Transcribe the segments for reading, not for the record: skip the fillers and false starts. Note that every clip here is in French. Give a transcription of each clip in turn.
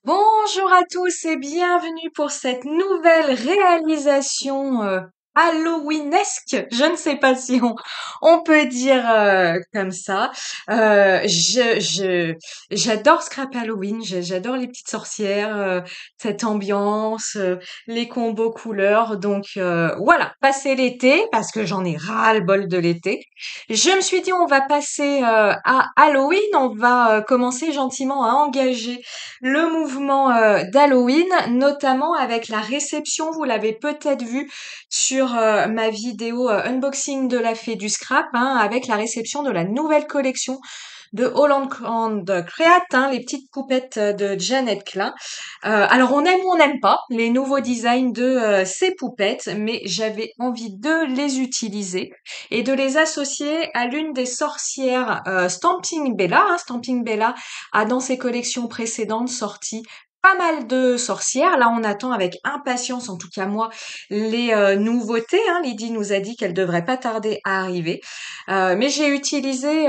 Bonjour à tous et bienvenue pour cette nouvelle réalisation Halloweenesque. Je ne sais pas si on peut dire comme ça. J'adore Scrap Halloween. J'adore les petites sorcières, cette ambiance, les combos couleurs. Donc voilà, passer l'été parce que j'en ai ras-le-bol de l'été. Je me suis dit on va passer à Halloween. On va commencer gentiment à engager le mouvement d'Halloween, notamment avec la réception, vous l'avez peut-être vu sur ma vidéo unboxing de la Fée du Scrap, hein, avec la réception de la nouvelle collection de Holland Create, hein, les petites poupettes de Janet Klein. Alors on aime ou on n'aime pas les nouveaux designs de ces poupettes, mais j'avais envie de les utiliser et de les associer à l'une des sorcières Stamping Bella. Hein. Stamping Bella a dans ses collections précédentes sorti pas mal de sorcières. Là, on attend avec impatience, en tout cas moi, les nouveautés. Hein. Lydie nous a dit qu'elle devrait pas tarder à arriver. Mais j'ai utilisé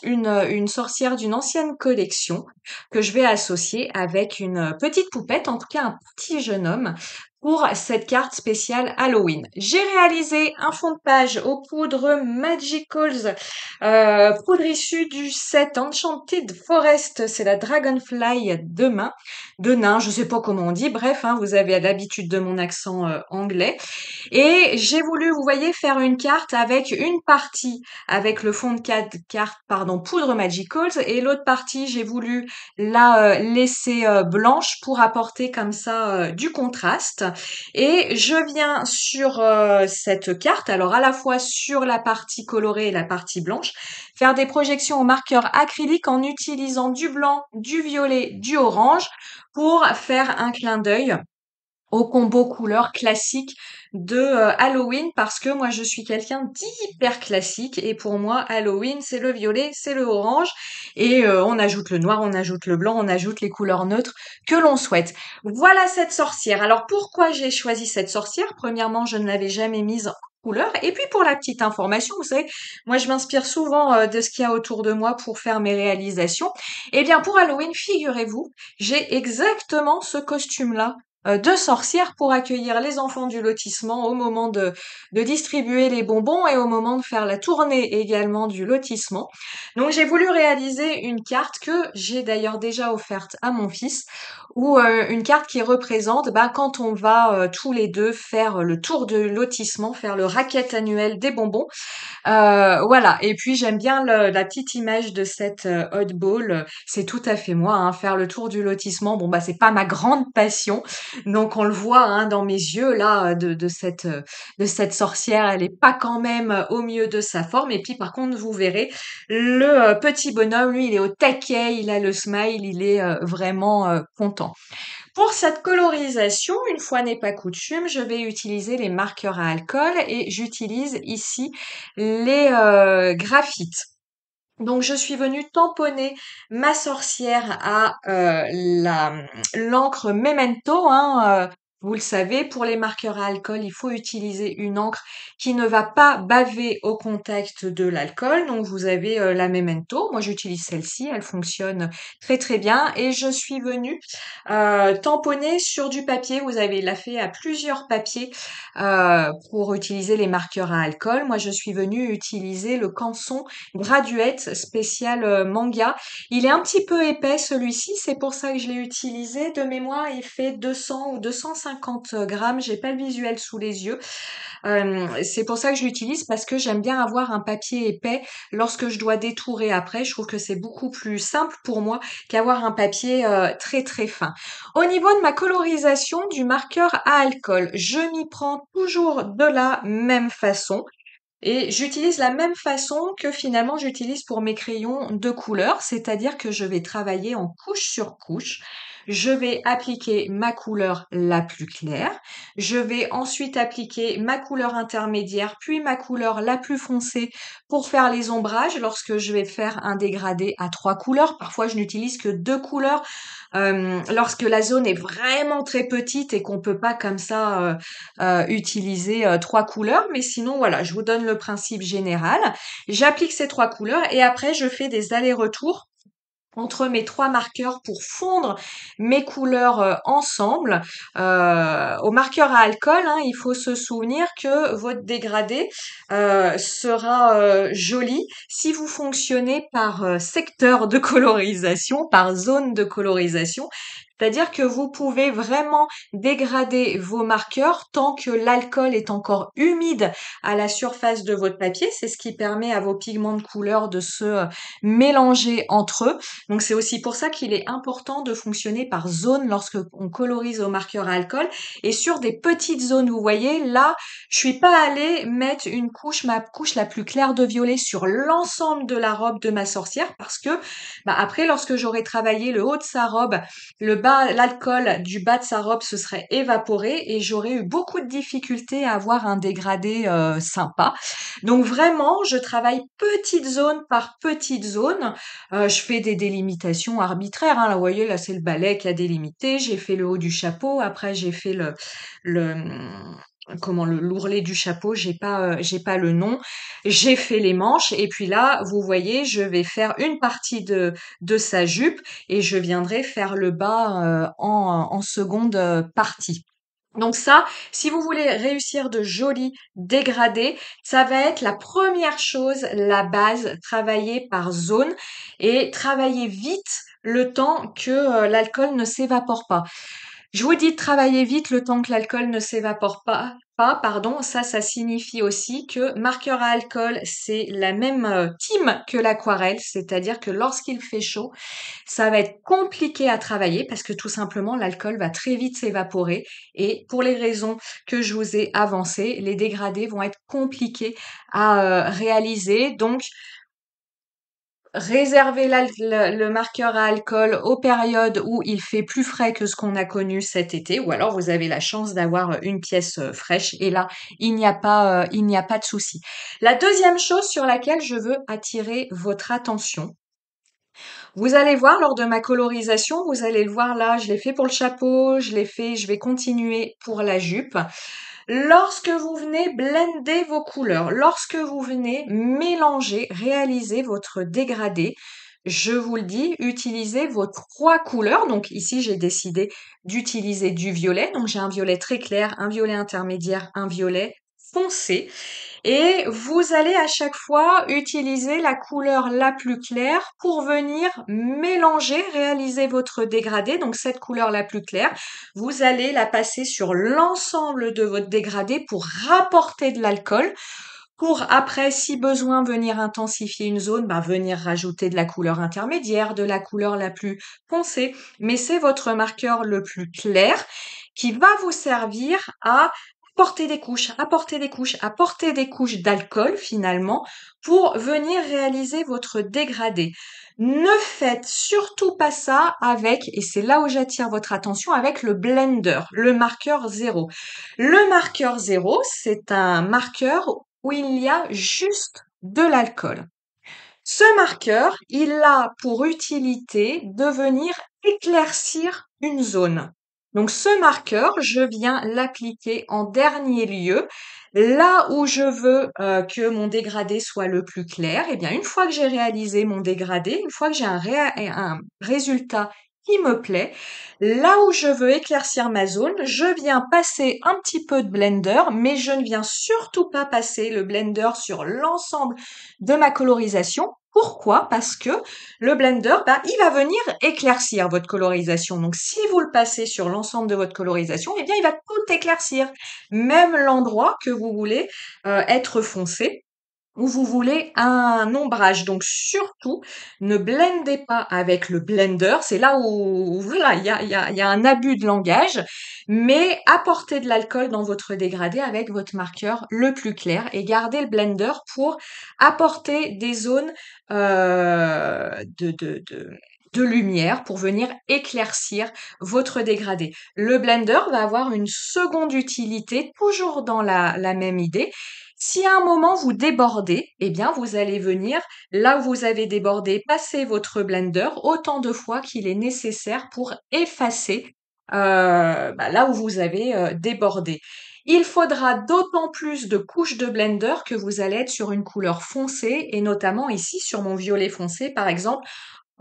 une sorcière d'une ancienne collection que je vais associer avec une petite poupette, en tout cas un petit jeune homme, pour cette carte spéciale Halloween. J'ai réalisé un fond de page aux poudres Magicals, poudre issue du set Enchanted Forest, c'est la Dragonfly de nain, je sais pas comment on dit, bref, hein, vous avez l'habitude de mon accent anglais. Et j'ai voulu, vous voyez, faire une carte avec une partie avec le fond de carte, pardon, poudre Magicals et l'autre partie, j'ai voulu la laisser blanche pour apporter comme ça du contraste. Et je viens sur cette carte, alors à la fois sur la partie colorée et la partie blanche, faire des projections au marqueur acrylique en utilisant du blanc, du violet, du orange pour faire un clin d'œil au combo couleur classique de Halloween parce que moi je suis quelqu'un d'hyper classique et pour moi Halloween c'est le violet, c'est le orange et on ajoute le noir, on ajoute le blanc, on ajoute les couleurs neutres que l'on souhaite. Voilà cette sorcière. Alors pourquoi j'ai choisi cette sorcière? Premièrement, je ne l'avais jamais mise en couleur et puis pour la petite information, vous savez, moi je m'inspire souvent de ce qu'il y a autour de moi pour faire mes réalisations. Eh bien pour Halloween, figurez-vous, j'ai exactement ce costume-là de sorcières pour accueillir les enfants du lotissement au moment de distribuer les bonbons et au moment de faire la tournée également du lotissement. Donc j'ai voulu réaliser une carte que j'ai d'ailleurs déjà offerte à mon fils, ou une carte qui représente quand on va tous les deux faire le tour de lotissement, faire le racket annuel des bonbons. Voilà. Et puis j'aime bien la petite image de cette hot ball. C'est tout à fait moi, hein, faire le tour du lotissement. Bon c'est pas ma grande passion, donc on le voit hein, dans mes yeux là de cette sorcière. Elle est pas quand même au mieux de sa forme. Et puis par contre vous verrez le petit bonhomme, lui il est au taquet, il a le smile, il est vraiment content. Pour cette colorisation, une fois n'est pas coutume, je vais utiliser les marqueurs à alcool et j'utilise ici les graphites. Donc je suis venue tamponner ma sorcière à l'encre Memento, hein, vous le savez, pour les marqueurs à alcool, il faut utiliser une encre qui ne va pas baver au contact de l'alcool. Donc vous avez la Memento, moi j'utilise celle-ci, elle fonctionne très très bien et je suis venue tamponner sur du papier. Vous avez la fait à plusieurs papiers pour utiliser les marqueurs à alcool. Moi je suis venue utiliser le Canson Graduate spécial manga. Il est un petit peu épais celui-ci, c'est pour ça que je l'ai utilisé. De mémoire, il fait 200 ou 250 grammes. J'ai pas le visuel sous les yeux. C'est pour ça que je l'utilise parce que j'aime bien avoir un papier épais lorsque je dois détourer après. Je trouve que c'est beaucoup plus simple pour moi qu'avoir un papier très très fin. Au niveau de ma colorisation du marqueur à alcool, je m'y prends toujours de la même façon. Et j'utilise la même façon que finalement j'utilise pour mes crayons de couleur, c'est-à-dire que je vais travailler en couche sur couche. Je vais appliquer ma couleur la plus claire. Je vais ensuite appliquer ma couleur intermédiaire, puis ma couleur la plus foncée pour faire les ombrages lorsque je vais faire un dégradé à 3 couleurs. Parfois, je n'utilise que 2 couleurs. Lorsque la zone est vraiment très petite et qu'on peut pas comme ça utiliser 3 couleurs, mais sinon voilà, je vous donne le principe général. J'applique ces 3 couleurs et après je fais des allers-retours entre mes trois marqueurs pour fondre mes couleurs ensemble. Au marqueur à alcool, hein, il faut se souvenir que votre dégradé sera joli si vous fonctionnez par secteur de colorisation, par zone de colorisation. C'est-à-dire que vous pouvez vraiment dégrader vos marqueurs tant que l'alcool est encore humide à la surface de votre papier. C'est ce qui permet à vos pigments de couleur de se mélanger entre eux. Donc c'est aussi pour ça qu'il est important de fonctionner par zone lorsque on colorise au marqueur à alcool. Et sur des petites zones, vous voyez, là, je suis pas allée mettre ma couche la plus claire de violet sur l'ensemble de la robe de ma sorcière parce que, après, lorsque j'aurai travaillé le haut de sa robe, le bas, l'alcool du bas de sa robe se serait évaporé et j'aurais eu beaucoup de difficultés à avoir un dégradé sympa. Donc vraiment, je travaille petite zone par petite zone. Je fais des délimitations arbitraires, hein. Là, vous voyez, là, c'est le balai qui a délimité. J'ai fait le haut du chapeau. Après, j'ai fait l'ourlet du chapeau. J'ai pas le nom. J'ai fait les manches. Et puis là, vous voyez, je vais faire une partie de sa jupe et je viendrai faire le bas, en seconde partie. Donc ça, si vous voulez réussir de jolis dégradés, ça va être la première chose, la base, travailler par zone et travailler vite le temps que l'alcool ne s'évapore pas. Je vous dis de travailler vite le temps que l'alcool ne s'évapore pardon. Ça signifie aussi que marqueur à alcool, c'est la même team que l'aquarelle, c'est-à-dire que lorsqu'il fait chaud, ça va être compliqué à travailler parce que tout simplement l'alcool va très vite s'évaporer et pour les raisons que je vous ai avancées, les dégradés vont être compliqués à réaliser. Donc réservez le marqueur à alcool aux périodes où il fait plus frais que ce qu'on a connu cet été, ou alors vous avez la chance d'avoir une pièce fraîche, et là, il n'y a pas de souci. La deuxième chose sur laquelle je veux attirer votre attention, vous allez voir lors de ma colorisation, vous allez le voir là, je l'ai fait pour le chapeau, je vais continuer pour la jupe. Lorsque vous venez blender vos couleurs, lorsque vous venez mélanger, réaliser votre dégradé, je vous le dis, utilisez vos trois couleurs. Donc ici, j'ai décidé d'utiliser du violet. Donc j'ai un violet très clair, un violet intermédiaire, un violet foncé. Et vous allez à chaque fois utiliser la couleur la plus claire pour venir mélanger, réaliser votre dégradé. Donc cette couleur la plus claire, vous allez la passer sur l'ensemble de votre dégradé pour rapporter de l'alcool. Pour après, si besoin, venir intensifier une zone, venir rajouter de la couleur intermédiaire, de la couleur la plus foncée. Mais c'est votre marqueur le plus clair qui va vous servir à apporter des couches, apporter des couches, apporter des couches d'alcool finalement pour venir réaliser votre dégradé. Ne faites surtout pas ça avec, et c'est là où j'attire votre attention, avec le blender, le marqueur zéro. Le marqueur zéro, c'est un marqueur où il y a juste de l'alcool. Ce marqueur, il a pour utilité de venir éclaircir une zone. Donc ce marqueur, je viens l'appliquer en dernier lieu, là où je veux que mon dégradé soit le plus clair. Et bien une fois que j'ai réalisé mon dégradé, une fois que j'ai un résultat qui me plaît, là où je veux éclaircir ma zone, je viens passer un petit peu de blender, mais je ne viens surtout pas passer le blender sur l'ensemble de ma colorisation. Pourquoi? Parce que le blender, il va venir éclaircir votre colorisation. Donc, si vous le passez sur l'ensemble de votre colorisation, eh bien, il va tout éclaircir. Même l'endroit que vous voulez être foncé ou vous voulez un ombrage. Donc, surtout, ne blendez pas avec le blender. C'est là où, voilà, il y a un abus de langage. Mais apportez de l'alcool dans votre dégradé avec votre marqueur le plus clair et gardez le blender pour apporter des zones de lumière pour venir éclaircir votre dégradé. Le blender va avoir une seconde utilité, toujours dans la même idée. Si à un moment vous débordez, eh bien vous allez venir là où vous avez débordé, passer votre blender autant de fois qu'il est nécessaire pour effacer là où vous avez débordé. Il faudra d'autant plus de couches de blender que vous allez être sur une couleur foncée et notamment ici sur mon violet foncé par exemple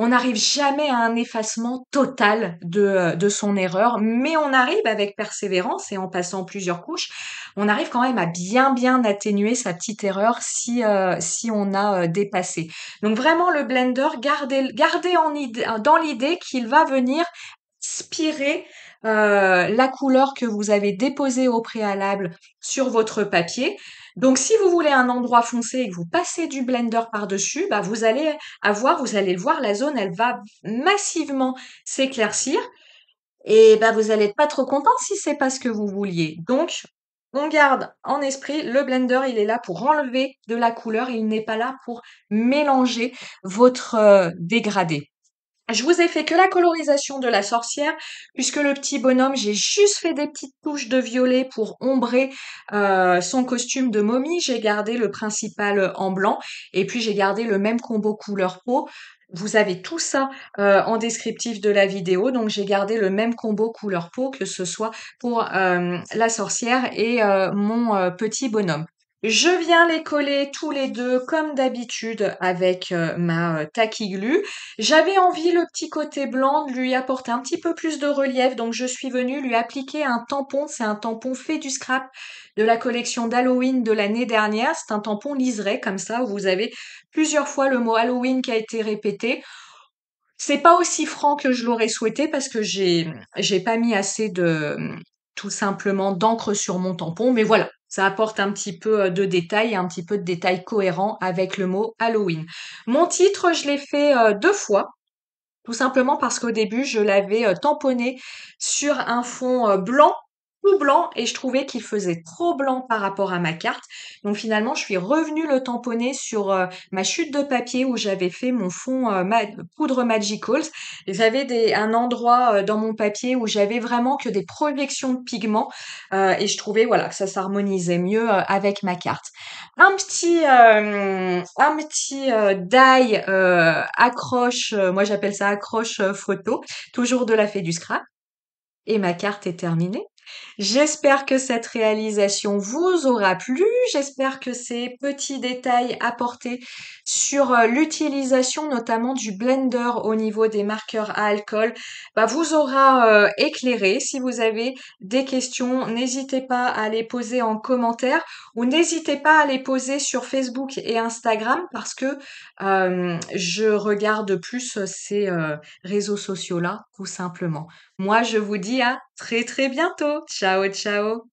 On n'arrive jamais à un effacement total de son erreur, mais on arrive avec persévérance et en passant plusieurs couches, on arrive quand même à bien, bien atténuer sa petite erreur si on a dépassé. Donc vraiment, le blender, gardez dans l'idée qu'il va venir aspirer la couleur que vous avez déposée au préalable sur votre papier. Donc, si vous voulez un endroit foncé et que vous passez du blender par-dessus, bah, vous allez le voir, la zone, elle va massivement s'éclaircir et bah, vous allez être pas trop content si c'est pas ce que vous vouliez. Donc, on garde en esprit, le blender, il est là pour enlever de la couleur, il n'est pas là pour mélanger votre dégradé. Je vous ai fait que la colorisation de la sorcière, puisque le petit bonhomme, j'ai juste fait des petites touches de violet pour ombrer son costume de momie. J'ai gardé le principal en blanc, et puis j'ai gardé le même combo couleur peau. Vous avez tout ça en descriptif de la vidéo, donc j'ai gardé le même combo couleur peau, que ce soit pour la sorcière et mon petit bonhomme. Je viens les coller tous les deux comme d'habitude avec ma tacky glue. J'avais envie, le petit côté blanc, de lui apporter un petit peu plus de relief, donc je suis venue lui appliquer un tampon. C'est un tampon fait du scrap de la collection d'Halloween de l'année dernière. C'est un tampon liseré comme ça, où vous avez plusieurs fois le mot Halloween qui a été répété. C'est pas aussi franc que je l'aurais souhaité parce que j'ai pas mis assez de tout simplement d'encre sur mon tampon, mais voilà, ça apporte un petit peu de détails et un petit peu de détails cohérents avec le mot Halloween. Mon titre, je l'ai fait deux fois. Tout simplement parce qu'au début, je l'avais tamponné sur un fond blanc, tout blanc, et je trouvais qu'il faisait trop blanc par rapport à ma carte. Donc finalement, je suis revenue le tamponner sur ma chute de papier où j'avais fait mon fond poudre Magicals. Et j'avais un endroit dans mon papier où j'avais vraiment que des projections de pigments et je trouvais voilà que ça s'harmonisait mieux avec ma carte. Un petit die accroche, moi j'appelle ça accroche photo, toujours de la fée du scrap. Et ma carte est terminée. J'espère que cette réalisation vous aura plu. J'espère que ces petits détails apportés sur l'utilisation notamment du blender au niveau des marqueurs à alcool vous aura éclairé. Si vous avez des questions, n'hésitez pas à les poser en commentaire ou n'hésitez pas à les poser sur Facebook et Instagram parce que je regarde plus ces réseaux sociaux-là, tout simplement. Moi, je vous dis à très très bientôt. Ciao, ciao.